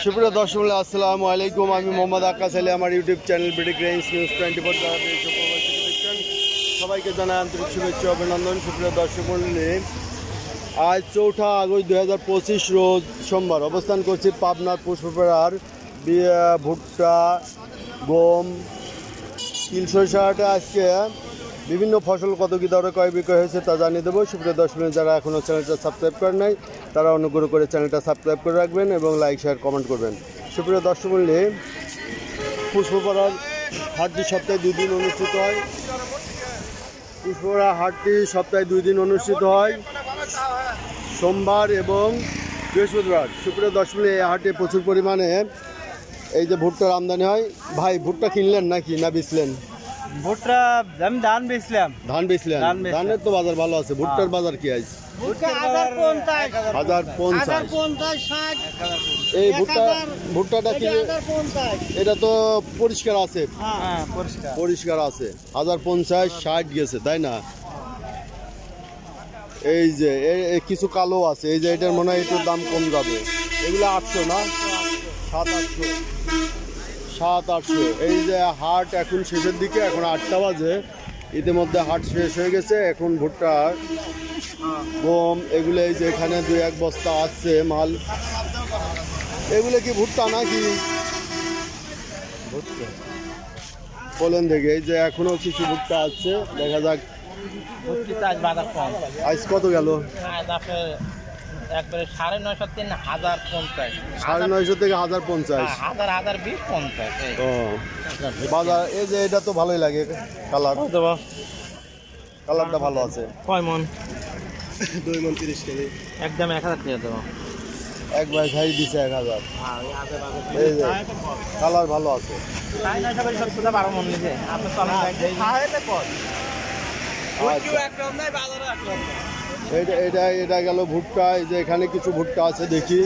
সুপ্রিয় দর্শক আসসালামু আলাইকুম। আমি মোহাম্মদ আকাশ আলী, আমার YouTube channel BD grains news 24 দ্বারা দেখছেন সবাইকে জানাই আন্তরিক শুভেচ্ছা অভিনন্দন। সুপ্রিয় দর্শক মণ্ডলী, আজ 4 আগস্ট 2025 রোজ সোমবার অবস্থান করছি পাবনার পুষ্পপাড়ার ভুট্টা, গম, তিল, সরিষাহাটে। আজকে বিভিন্ন ফসল কত কী দরে ক্রয় বিক্রয় হয়েছে তা জানিয়ে দেবো। সুপ্রিয় দর্শক, যারা এখনও চ্যানেলটা সাবস্ক্রাইব করেন নাই তারা অনুগ্রহ করে চ্যানেলটা সাবস্ক্রাইব করে রাখবেন এবং লাইক শেয়ার কমেন্ট করবেন। সুপ্রিয় দর্শক মণ্ডলী, পুষ্পপাড়ার হাটটি সপ্তাহে 2 দিন অনুষ্ঠিত হয়। পুষ্পপাড়া হাটটি সপ্তাহে 2 দিন অনুষ্ঠিত হয়, সোমবার এবং বৃহস্পতিবার। সুপ্রিয় দর্শক মণ্ডলী, এই হাটে প্রচুর পরিমাণে এই যে ভুট্টার আমদানি হয়। ভাই, ভুট্টা কিনলেন নাকি না বেচলেন? ভুট্টা আমি ধান বেচলাম। ধান বেচলেন? ধানের তো বাজার ভালো আছে। ভুট্টার বাজার কি আছে? 1050। এই ভুট্টাটা কি এটা তো পরিষ্কার আছে? পরিষ্কার আছে। 1050, 60 গেছে, তাই না? এই যে কিছু কালো আছে, এই যে এটার মনে হয় একটু দাম কম যাবে। এগুলো 800 না? 700-800। এই যে হাট এখন শেষের দিকে, এখন 8টা বাজে, ইতিমধ্যে হাট শেষ হয়ে গেছে। এখন ভুট্টা, গম এগুলো এই যে এখানে 2-1 বস্তা আসছে মাল। এগুলো কি ভুট্টা নাকি? ভুট্টা বলেন দেখে। এই যে এখনো কিছু ভুট্টা আছে, দেখা যাক। আজ কত গেল? একবারে 950 থেকে 1050। 950 থেকে 1050। ও বাজার। এই যে এটা তো ভালোই লাগে, কালারটা ভালো আছে। কয় মন? 2 মন 30 কেজি। একদম 1000 টাকা দেবো। একবার খাই দিছে 1000। এই যে কালার ভালো আছে। এটা গেল ভুট্টা। এই যে এখানে কিছু ভুট্টা আছে, দেখি।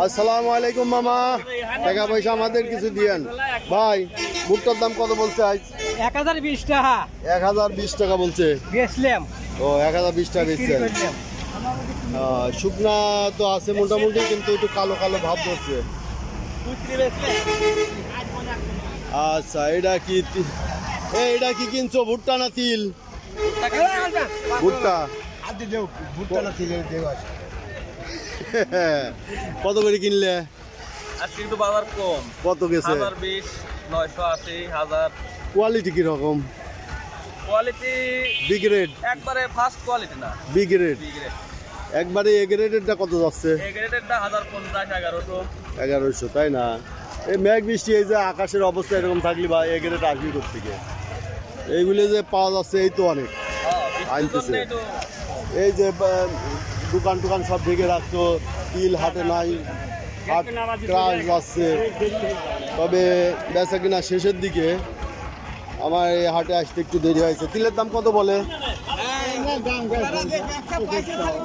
আসসালামু আলাইকুম মামা, টাকা পয়সা আমাদের কিছু দিয়েন। ভাই, ভুট্টার দাম কত বলছে আজ? 1020 টাকা। 1020 টাকা বলছে। বেচলাম। ও 1020 টাকা বেচছেন। শুকনা তো আছে মোটামুটি, কিন্তু একটু কালো কালো ভাব করছে। আচ্ছা, এটা কি কিনছো? ভুট্টা না তিল? ভুট্টা। কত করে কিনলে? আজকে কিন্তু বাজার কম। কত গেছে? 1020, 980, 1000। কোয়ালিটি কি রকম? Quality B grade? একবারে ফার্স্ট কোয়ালিটি না, বি গ্রেড। B grade. একবারে এ গ্রেডেরটা কত যাচ্ছে? এ গ্রেডেরটা 1050, 1100। 1100, তাই না? এই মেঘ বৃষ্টি, এই যে আকাশের অবস্থা এরকম থাকলে বা এ গ্রেড আসবি কোথেকে? এইগুলো যে পাওয়া যাচ্ছে এই তো অনেক আনতেছে। এই যে দোকান টোকান সব ঢেকে রাখছো, তিল হাটে নাই, হাট ক্রাশ যাচ্ছে। তবে বেচা কিনা শেষের দিকে। আমার এই হাটে আসতে একটু দেরি হয়েছে। তিলের দাম কত বলে?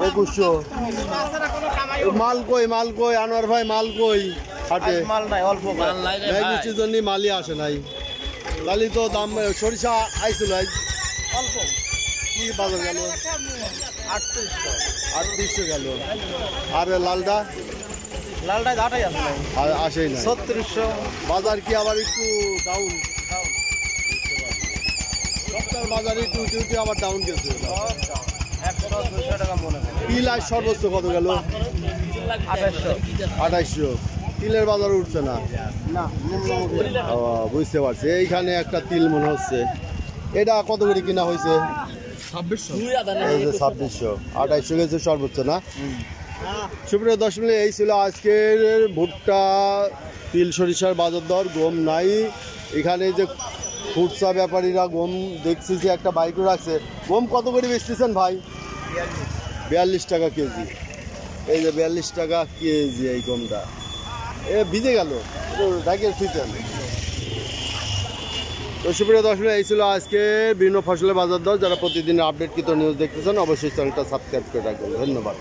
2100। মাল কই আনোয়ার ভাই? মাল কই হাটে? মাল নাই, অল্প মাল নাই। বৃষ্টির জন্য মালই আসে নাই। তাহলে তো দাম। সরিষা আইছিল আজ অল্প। কি বাজার গেল? 3800 গেল। আর লালটা? ঘাটাই আছে, আসেই না। 3600। বাজার কি আবার একটু ডাউন? সপ্তাহের বাজার একটু আবার ডাউন গেছে। 100-200 টাকা মনে হয়। তিল আজ সর্বোচ্চ কত গেল? 2800। তিলের বাজার উঠছে না। বুঝতে পারছি। এইখানে একটা তিল মনে হচ্ছে। এটা কত করে কিনা হয়েছে? 2600। 2800 গেছে সর্বোচ্চ না? সুপ্রিয় দর্শক, এই ছিল আজকের ভুট্টা, তিল, সরিষার বাজার দর। গম নাই এখানে। যে খুচরা ব্যাপারীরা গম দেখছি যে একটা বাইকও রাখছে। গম কত করে বেচতেছেন ভাই? 42 টাকা কেজি। এই যে 42 টাকা কেজি এই গমটা। ভিজে গেল, ডাকের ফিতেন। তো সুপ্রিয় দর্শক, এই ছিল আজকে বিভিন্ন ফসলের বাজার দর। যারা প্রতিদিন আপডেটকৃত নিউজ দেখতেছেন অবশ্যই চ্যানেলটা সাবস্ক্রাইব করে রাখবেন। ধন্যবাদ।